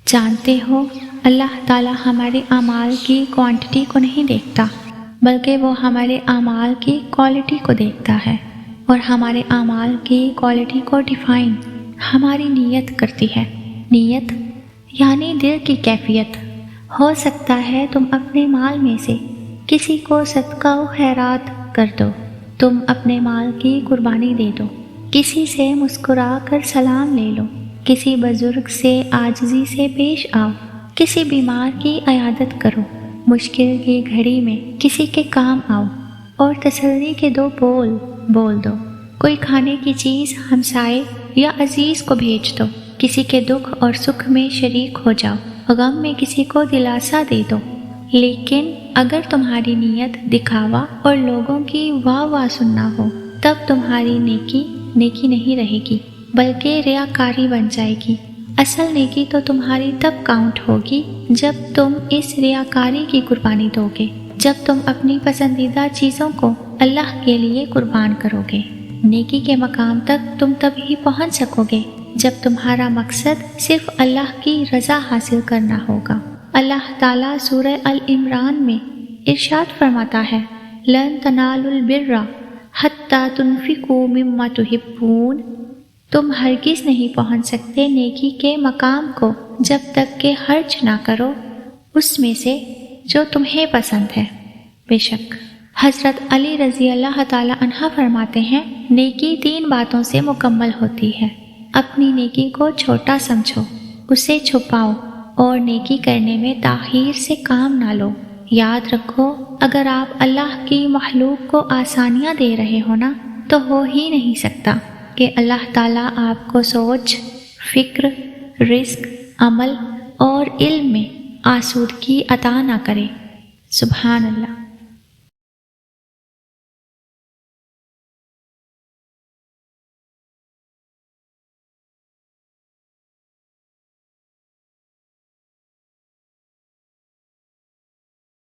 جانتے ہو اللہ تعالیٰ ہمارے اعمال کی کوانٹٹی کو نہیں دیکھتا بلکہ وہ ہمارے اعمال کی کوالٹی کو دیکھتا ہے، اور ہمارے اعمال کی کوالٹی کو ڈیفائن ہماری نیت کرتی ہے۔ نیت یعنی دل کی کیفیت۔ ہو سکتا ہے تم اپنے مال میں سے کسی کو صدقہ و خیرات کر دو، تم اپنے مال کی قربانی دے دو، کسی سے مسکرا کر سلام لے لو، کسی بزرگ سے عاجزی سے پیش آؤ، کسی بیمار کی عیادت کرو، مشکل کی گھڑی میں کسی کے کام آؤ، اور تسلی کے دو بول بول دو۔ کوئی کھانے کی چیز ہمسائے یا عزیز کو بھیج دو، کسی کے دکھ اور سکھ میں شریک ہو جاؤ، غم میں کسی کو دلاسا دے دو۔ لیکن اگر تمہاری نیت دکھاوا اور لوگوں کی واہ واہ سننا ہو، تب تمہاری نیکی نہیں رہے گی بلکہ ریاکاری بن جائے گی۔ اصل نیکی تو تمہاری تب کاؤنٹ ہوگی جب تم اس ریاکاری کی قربانی دو گے، جب تم اپنی پسندیدہ چیزوں کو اللہ کے لیے قربان کرو گے۔ نیکی کے مقام تک تم تب ہی پہنچ سکو گے جب تمہارا مقصد صرف اللہ کی رضا حاصل کرنا ہوگا۔ اللہ تعالیٰ سورہ العمران میں ارشاد فرماتا ہے، لَن تَنَالُوا الْبِرَّ حَتَّى تُنْفِقُوا مِمَّا تُحِبُّونَ۔ تم ہرگز نہیں پہنچ سکتے نیکی کے مقام کو جب تک کہ خرچ نہ کرو اس میں سے جو تمہیں پسند ہے۔ بے شک حضرت علی رضی اللہ تعالی عنہ فرماتے ہیں، نیکی 3 باتوں سے مکمل ہوتی ہے۔ اپنی نیکی کو چھوٹا سمجھو، اسے چھپاؤ، اور نیکی کرنے میں تاخیر سے کام نہ لو۔ یاد رکھو، اگر آپ اللہ کی مخلوق کو آسانیاں دے رہے ہو نا، تو ہو ہی نہیں سکتا کہ اللہ تعالیٰ آپ کو سوچ، فکر، رزق، عمل اور علم میں آسودگی عطا نہ کرے۔ سبحان اللہ۔